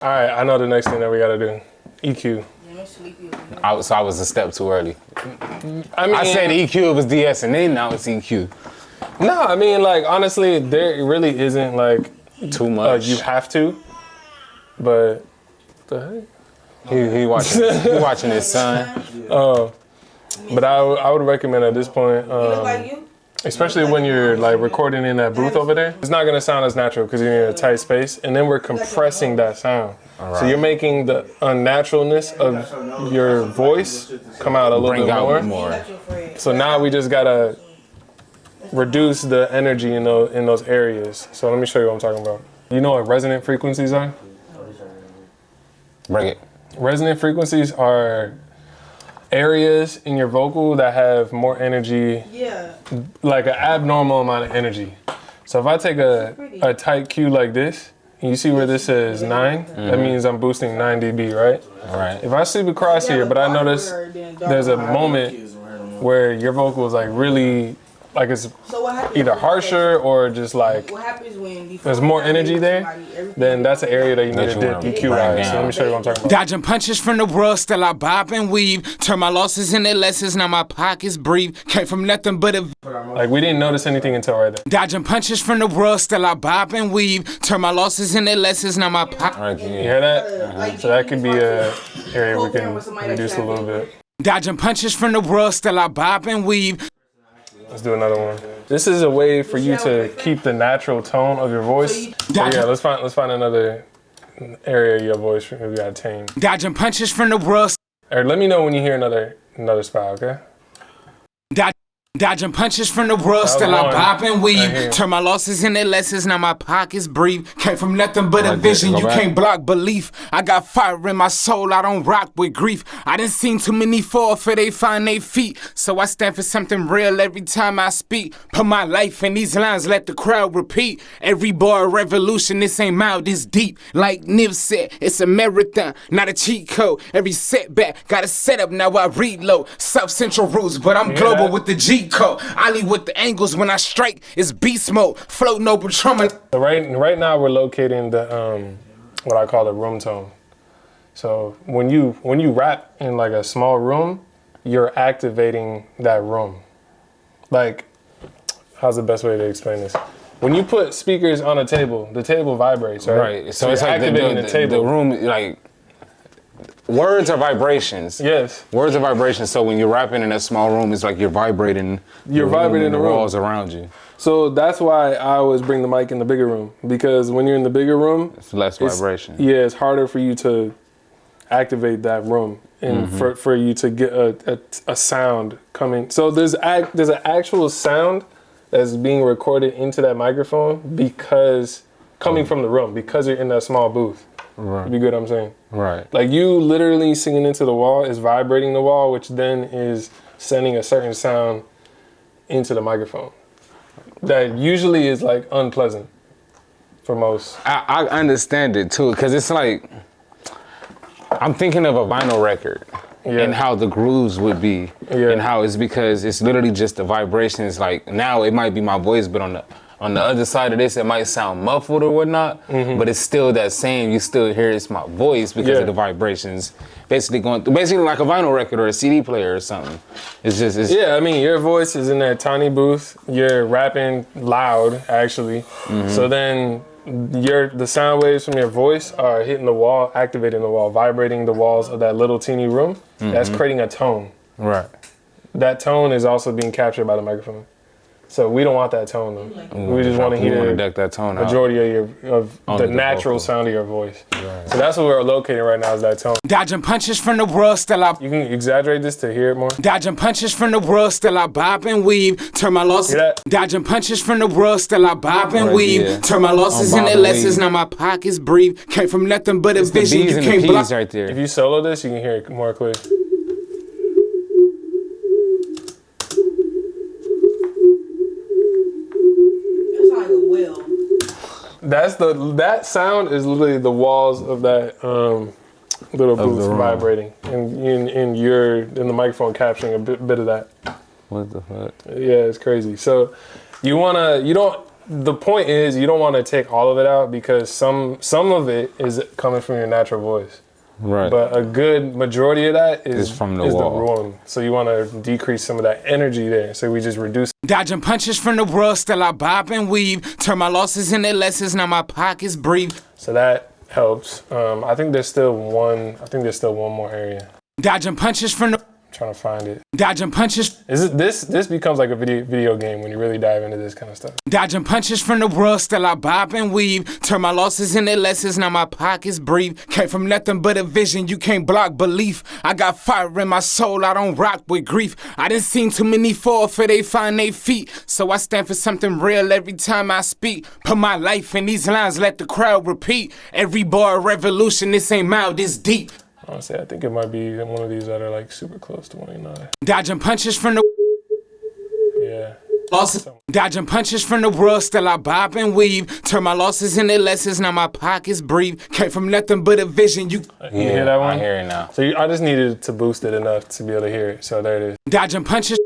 All right, I know the next thing that we gotta do. EQ. So I was a step too early. I mean, I said EQ, it was DS, and then now it's EQ. No, I mean, like, honestly, there really isn't, like, Too much. You have to, but the heck? He watching his son. But I would recommend at this point, especially when you're like recording in that booth over there, it's not gonna sound as natural because you're in a tight space, and then we're compressing that sound. Right. So you're making the unnaturalness of your voice come out a little bit more. So now we just gotta reduce the energy in those areas. So let me show you what I'm talking about. You know what resonant frequencies are? Bring it. Resonant frequencies are areas in your vocal that have more energy, like an abnormal amount of energy. So if I take a tight cue like this, and you see where this says 9, that means I'm boosting 9 dB, right? All right. If I sweep across here, but I notice there's a moment where your vocal is like really, like it's either harsher or just like there's more energy there, then that's an area that you need to EQ right. So let me show you what I'm talking about. Dodging punches from the world, still I bob and weave. Turn my losses into lessons, now my pockets breathe. Came from nothing but a... Like, we didn't notice anything until right there. Dodging punches from the world, still I bob and weave. Turn my losses into lessons, now my pockets... You hear that? So that could be a area we can reduce a little bit. Dodging punches from the world, still I bob and weave. Let's do another one. This is a way for you to keep the natural tone of your voice. So yeah, let's find another area of your voice we gotta tame. Dodging punches from the world. Or let me know when you hear another spot, okay? Dodging punches from the world, still I pop and weave. Turn my losses into lessons, now my pockets breathe. Came from nothing but a vision, you can't block belief. I got fire in my soul, I don't rock with grief. I done seen too many fall for they find their feet. So I stand for something real every time I speak. Put my life in these lines, let the crowd repeat. Every bar a revolution, this ain't mild, this deep. Like Niv said, it's a marathon, not a cheat code. Every setback, got a setup, now I reload. South Central roots, but I'm global with the G code. Ali with the angles when I strike, it's beast mode. Float no trauma. So right now we're locating the what I call the room tone. So when you rap in like a small room, you're activating that room. Like, how's the best way to explain this? When you put speakers on a table, the table vibrates, right? Right. So it's like activating the table. The room, like. Words are vibrations. Yes. Words are vibrations. So when you're rapping in a small room, it's like you're vibrating. You're vibrating the walls around you. So that's why I always bring the mic in the bigger room, because when you're in the bigger room, it's less vibration. Yeah, it's harder for you to activate that room and for you to get a sound coming. So there's an actual sound that's being recorded into that microphone because coming from the room, because you're in that small booth. Right. You get what I'm saying? Right. Like, you literally singing into the wall is vibrating the wall, which then is sending a certain sound into the microphone that usually is like unpleasant for most. I understand it too, because it's like, I'm thinking of a vinyl record and how the grooves would be and how it's because it's literally just the vibrations. Like, now it might be my voice, but on the other side of this, it might sound muffled or whatnot, but it's still that same. You still hear it's my voice because of the vibrations. Basically like a vinyl record or a CD player or something. It's yeah, I mean, your voice is in that tiny booth. You're rapping loud, actually. So then the sound waves from your voice are hitting the wall, activating the wall, vibrating the walls of that little teeny room. That's creating a tone. Right. That tone is also being captured by the microphone. So we don't want that tone though. We just want to hear that tone majority of the natural sound of your voice. Right. So that's what we're locating right now, is that tone. Dodging punches from the world, still I... You can exaggerate this to hear it more. Dodging punches from the world, still I bob and weave. Turn my losses... Dodging punches from the world, still I bob and weave. Turn my losses into lessons, now my pockets breathe. Came from nothing but a vision, you can't block... Right there. If you solo this, you can hear it more clear. That sound is literally the walls of that little booth vibrating, and in the microphone capturing a bit of that. What the fuck? Yeah, it's crazy. So you don't the point is you don't want to take all of it out because some of it is coming from your natural voice. Right. But a good majority of that is from the the wall. room. So you want to decrease some of that energy there. So we just reduce. Dodging punches from the world, still I bob and weave. Turn my losses into lessons, now my pockets breathe. So that helps. I think there's still one more area. Dodging punches from the... Trying to find it. Dodging punches. This becomes like a video game when you really dive into this kind of stuff. Dodging punches from the world, still I bob and weave. Turn my losses into lessons, now my pockets breathe. Came from nothing but a vision, you can't block belief. I got fire in my soul, I don't rock with grief. I done seen too many fall for they find their feet. So I stand for something real every time I speak. Put my life in these lines, let the crowd repeat. Every bar a revolution, this ain't mild, this deep. Honestly, I think it might be one of these that are like super close to 189. Dodging punches from the... Yeah. Losses. Dodging punches from the world, still I bob and weave. Turn my losses into lessons, now my pockets breathe. Came from nothing but a vision, you... You hear that one? I hear it now. So I just needed to boost it enough to be able to hear it. So there it is. Dodging punches,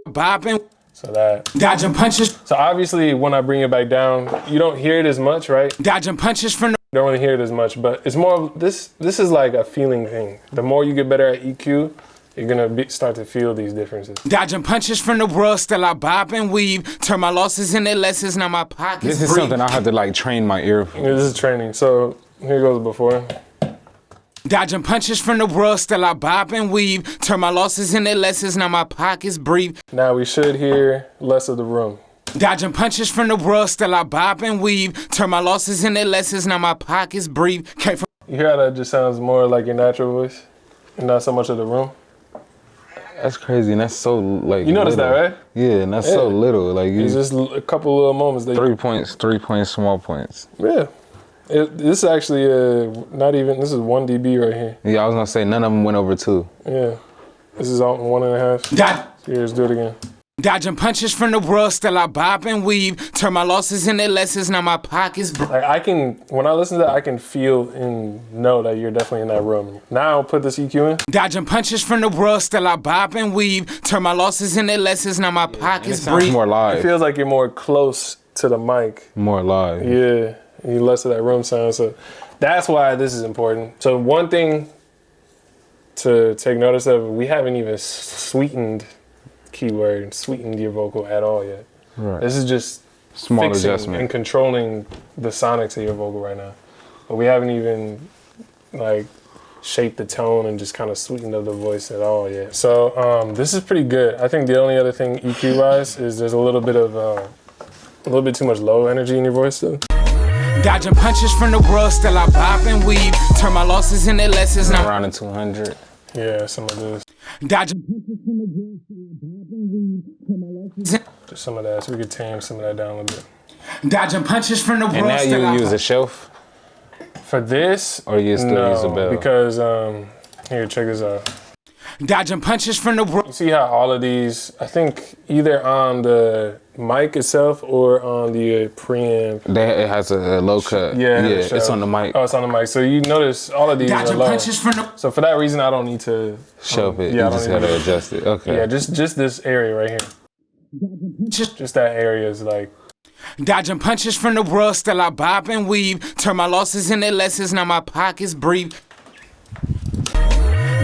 bob and... So that. Dodging punches. So obviously when I bring it back down, you don't hear it as much, right? Dodging punches from the... You don't really hear it as much, but it's more, this is like a feeling thing. The more you get better at EQ, you're gonna start to feel these differences. Dodging punches from the world, still I bob and weave. Turn my losses into lessons, now my pockets This is breathe. something I have to like train my ear for. This is training. So here goes before. Dodging punches from the world, still I bob and weave. Turn my losses into lessons, now my pockets breathe. Now we should hear less of the room. Dodging punches from the world, still I bob and weave. Turn my losses into lessons, now my pockets breathe. Came from... You hear how that just sounds more like your natural voice? And not so much of the room? That's crazy, and that's so like. You noticed little. that, right? Yeah, and that's so little. Like It's just a couple little moments. 3 points, small points. Yeah. This is actually this is 1 dB right here. Yeah, I was gonna say none of them went over 2. Yeah. This is all 1.5. Here, let's do it again. Dodging punches from the world, still I bob and weave. Turn my losses into lessons, now my pockets breathe. Like when I listen to that, I can feel and know that you're definitely in that room. Now I'll put this EQ in. Dodging punches from the world, still I bob and weave. Turn my losses into lessons, now my pockets breathe. More live. It feels like you're more close to the mic. More live. Yeah, you less of that room sound. So that's why this is important. So one thing to take notice of, we haven't even sweetened your vocal at all yet. Right. This is just small fixing adjustment and controlling the sonics of your vocal right now. But we haven't even like shaped the tone and just kind of sweetened up the voice at all yet. So this is pretty good. I think the only other thing EQ wise is there's a little bit too much low energy in your voice though. Dodging punches from the world, still I bob and weave. Turn my losses into lessons, now around 200. Yeah, some of this. Dodging punches from the world, still I bob and weave. Turn my losses in... Just some of that, so we could tame some of that down a little bit. Dodging punches from the world, And now still I you use a shelf? For this, or you still use a bell? Because here, check this out. Dodging punches from the world. You see how all of these, I think either on the mic itself or on the preamp. It has a low cut. Yeah, it's on the mic. Oh, it's on the mic. So you notice all of these Dodging are low. punches from the... So for that reason, I don't need to shelf it. Yeah, you just gotta adjust it. Okay. Yeah, just this area right here. Just that area is like. Dodging punches from the world, still I bob and weave. Turn my losses into lessons, now my pockets breathe.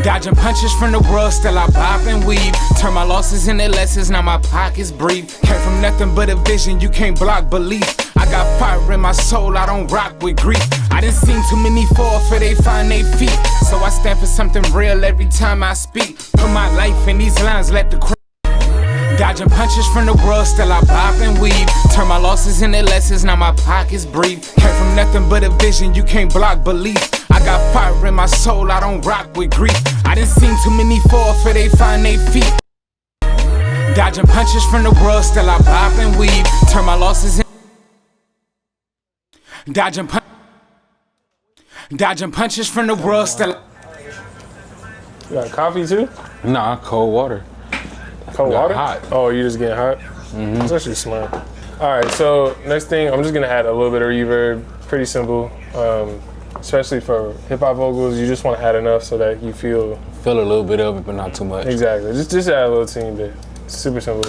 Dodging punches from the world, still I bob and weave. Turn my losses into lessons, now my pockets breathe. Came from nothing but a vision, you can't block belief. I got fire in my soul, I don't rock with grief. I done seen too many fall for they find their feet. So I stand for something real every time I speak. Put my life in these lines, let the crowd. Dodging punches from the world, still I bob and weave. Turn my losses into lessons, now my pockets breathe. Came from nothing but a vision, you can't block belief. I got fire in my soul, I don't rock with grief. I done seen too many fall for they find their feet. Dodging punches from the world, still I bob and weave. Turn my losses in... Dodging punches from the world, still... You got coffee too? Nah, cold water. Cold water? Hot. Oh, you just getting hot? Mm-hmm. It's actually smart. All right, so next thing, I'm just gonna add a little bit of reverb. Pretty simple. Especially for hip hop vocals, you just want to add enough so that you feel a little bit of it, but not too much. Exactly. Just add a little teeny bit. It's super simple.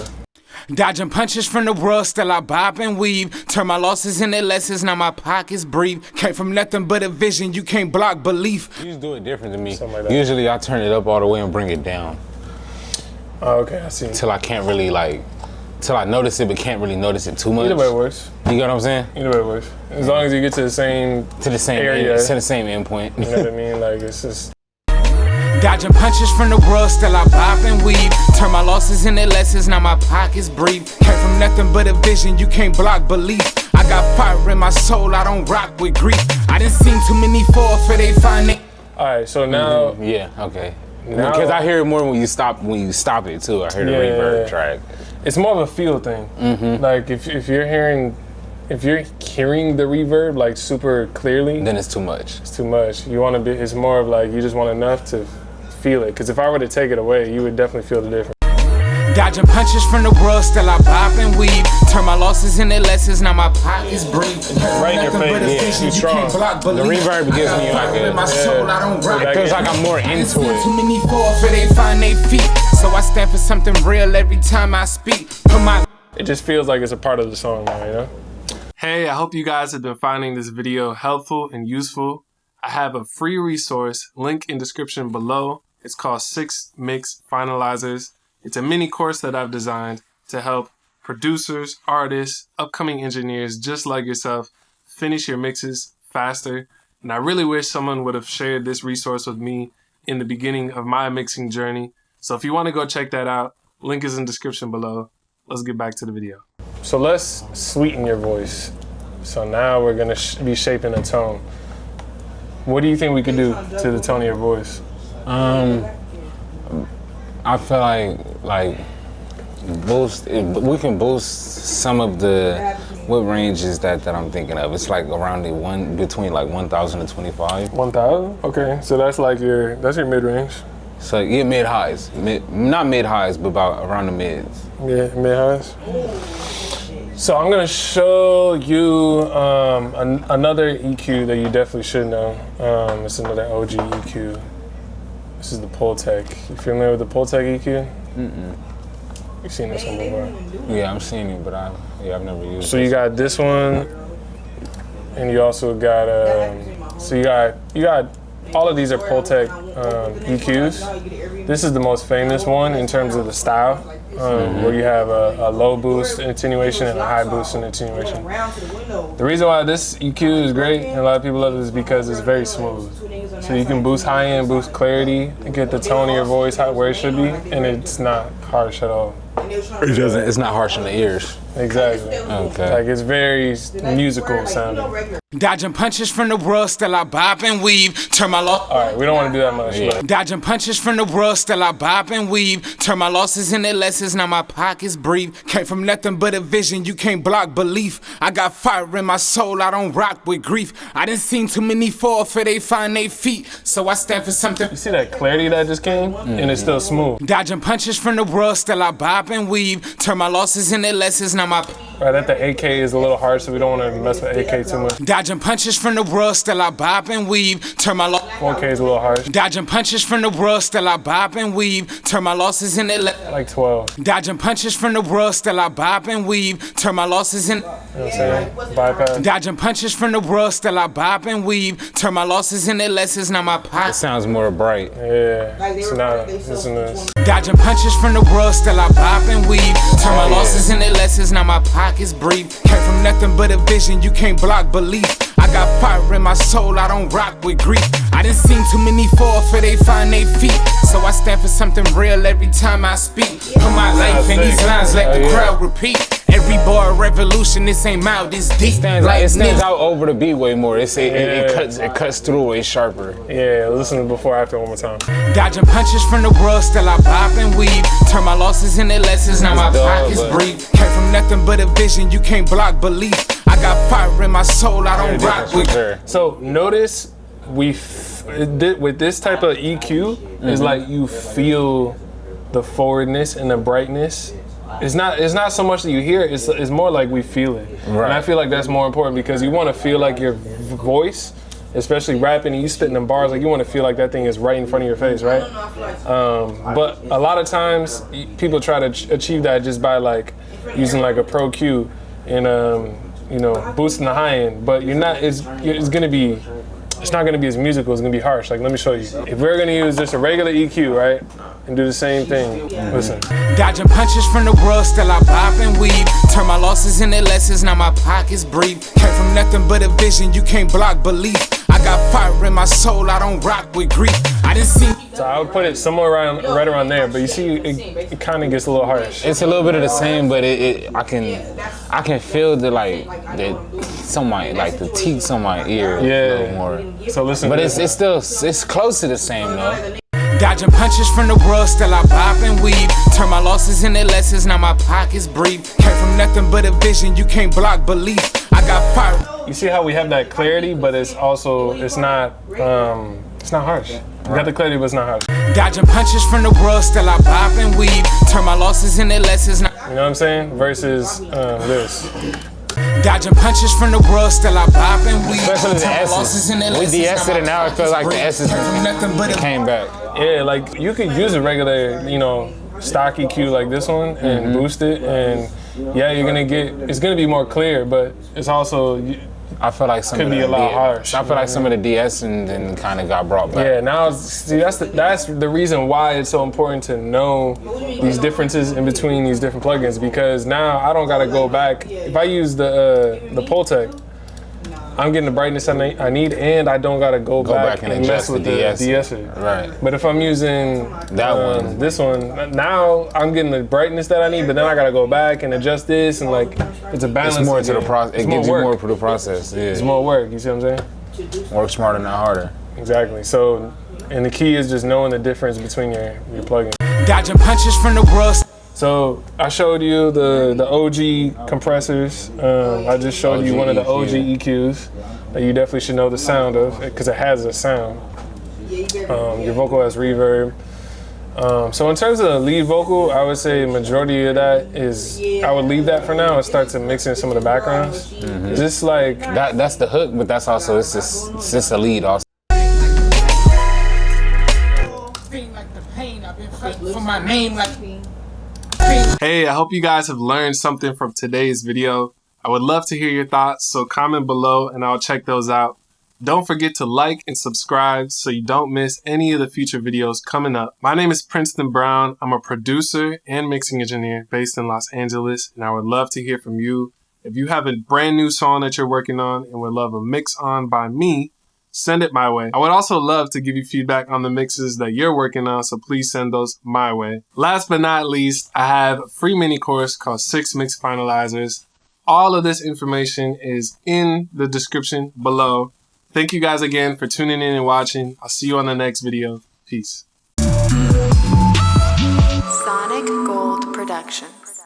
Dodging punches from the world, still I bob and weave. Turn my losses into lessons, now my pockets breathe. Came from nothing but a vision, you can't block belief. You just do it different than me. Like usually I turn it up all the way and bring it down. Oh, okay, I see. Till I can't really like, till I notice it but can't really notice it too much. Either way works. You get what I'm saying? Either way works. As long as you get to the same area. To the same endpoint. You know what I mean? Like, it's just... Dodging punches from the world, still I bob and weave. Turn my losses into lessons, now my pockets breathe. Came from nothing but a vision, you can't block belief. I got fire in my soul, I don't rock with grief. I done seen too many fall for they find it. Alright, so now... Yeah, okay. Because I hear it more when you stop it too. I hear the reverb track. It's more of a feel thing. Like if you're hearing the reverb like super clearly, then it's too much. It's too much. You want to be. It's more of like you just want enough to feel it. Because if I were to take it away, you would definitely feel the difference. Dodging punches from the world, still I bob and weave. Turn my losses into lessons, now my pockets breathe. Right in your face, too strong. The reverb gives me like it feels like I'm more into it. Too many fall for they find their feet. So I stand for something real every time I speak. It just feels like it's a part of the song now, you know? Hey, I hope you guys have been finding this video helpful and useful. I have a free resource, link in description below. It's called 6 Mix Finalizers. It's a mini course that I've designed to help producers, artists, upcoming engineers just like yourself finish your mixes faster. And I really wish someone would have shared this resource with me in the beginning of my mixing journey. So if you want to go check that out, link is in the description below. Let's get back to the video. So let's sweeten your voice. So now we're going to be shaping a tone. What do you think we could do to the tone of your voice? I feel like we can boost some of the, what range is that I'm thinking of? It's like around between like 1,000 and 25. 1,000? Okay, so that's your mid-range. So yeah, mid-highs. Not mid-highs, but about around the mids. Yeah, mid-highs. So I'm gonna show you another EQ that you definitely should know. It's another OG EQ. This is the Pultec. You familiar with the Pultec EQ? You've seen this one before. Yeah, I'm seeing it, but I've never used it. So you got this one, and you also got so you got all of these are Pultec EQs. This is the most famous one in terms of the style, where you have a low boost attenuation and a high boost and attenuation. The reason why this EQ is great and a lot of people love it is because it's very smooth. So you can boost high end, boost clarity, get the tone of your voice where it should be, and it's not harsh at all. It's not harsh on the ears. Exactly. Okay. Like it's very musical sounding. Dodging punches from the world, still I bob and weave. Turn my All right, we don't want to do that much. Yeah. Dodging punches from the world, still I bob and weave. Turn my losses into lessons, now my pockets breathe. Came from nothing but a vision, you can't block belief. I got fire in my soul, I don't rock with grief. I done seen too many fall for they find their feet. So I stand for something. You see that clarity that just came? And it's still smooth. Dodging punches from the world, still I bob and weave. Turn my losses into lessons, now my... Right, at the AK is a little harsh, so we don't want to mess with AK too much. Dodging punches from the world, still I bob and weave. Turn my 4K is a little harsh. Dodging punches from the world, still I bob and weave. Turn my losses into like 12. Dodging punches from the world, still I bob and weave. Turn my losses in. You know what I'm saying? Bypass. Dodging punches from the world, still I bob and weave. Turn my losses into lessons, now my It pocket. sounds more bright. Yeah. So now listen to this. Dodging punches from the world, still I bob and weave. Turn my losses into lessons, now my pockets breathe. Came from nothing but a vision, you can't block belief. I got fire in my soul, I don't rock with grief. I done seen too many fall for they find their feet. So I stand for something real every time I speak. Put my life in these lines, let the crowd repeat. Every bar a revolution, this ain't mild, this deep. It stands out over the beat way more. It cuts through way sharper. Yeah, listen to before after one more time. Dodging punches from the world, still I bob and weave. Turn my losses into lessons, now my pockets breathe. Came from nothing but a vision, you can't block belief. I got fire in my soul, I don't rock with. So notice with this type of EQ, it's like you feel the forwardness and the brightness. It's not so much that you hear it, it's more like we feel it. Right. And I feel like that's more important because you want to feel like your voice, especially rapping and you spitting them bars, like you want to feel like that thing is right in front of your face, right? But a lot of times people try to achieve that just by like using like a Pro Q and you know, boosting the high end, but you're not. It's gonna be. It's not gonna be as musical. It's gonna be harsh. Like, let me show you. If we're gonna use just a regular EQ, right, and do the same thing, listen. Dodging punches from the world, still I pop and weave. Turn my losses into lessons, now my pockets breathe. Came from nothing but a vision, you can't block belief. I got fire in my soul, I don't rock with grief. I didn't see. So I would put it somewhere right around there, but you see, it kind of gets a little harsh. It's a little bit of the same, but I can feel the somewhat like the teeth on my ear a little more. So listen, but it's close to the same though. Dodging punches from the world, still I pop and weave. Turn my losses into lessons, now my pockets breathe. Came from nothing but a vision, you can't block belief. I got fire. You see how we have that clarity, but it's not harsh. We got the clarity, but it's not harsh. Dodging punches from the world, still I pop and weave. Turn my losses into lessons. You know what I'm saying? Versus this. Dodging punches from the world, still I pop and weave. Especially the S's. We de-S'd it, and now it feels like the S's came back. Yeah, like you could use a regular, you know, stock EQ like this one and boost it, and yeah, it's gonna be more clear, but it's also. I feel like some could be a lot harsh. I feel like some of the DS and then kind of got brought back. Yeah, now see that's the reason why it's so important to know these differences in between these different plugins, because now I don't gotta go back. If I use the Pultec, I'm getting the brightness I need, and I don't gotta go back and mess with the DS. Right. But if I'm using this one, now I'm getting the brightness that I need, but then I gotta go back and adjust this, and like it's a balance. It's more to the process. It gives you more for the process. Yeah. It's more work. You see what I'm saying? Work smarter, not harder. Exactly. So, and the key is just knowing the difference between your plugins. Dodging punches from the world. So I showed you the OG compressors. I just showed you one of the OG EQs that you definitely should know the sound of, because it has a sound. Your vocal has reverb. So in terms of the lead vocal, I would say majority of that is, I would leave that for now and start to mix in some of the backgrounds. Just like that's the hook, but that's also it's just a lead also. For my name, like. Hey, I hope you guys have learned something from today's video. I would love to hear your thoughts, so comment below and I'll check those out. Don't forget to like and subscribe so you don't miss any of the future videos coming up. My name is Princeton Brown. I'm a producer and mixing engineer based in Los Angeles, and I would love to hear from you. If you have a brand new song that you're working on and would love a mix on by me, send it my way. I would also love to give you feedback on the mixes that you're working on, so please send those my way. Last but not least, I have a free mini course called 6 Mix Finalizers. All of this information is in the description below. Thank you guys again for tuning in and watching. I'll see you on the next video. Peace. Sonic Gold Productions.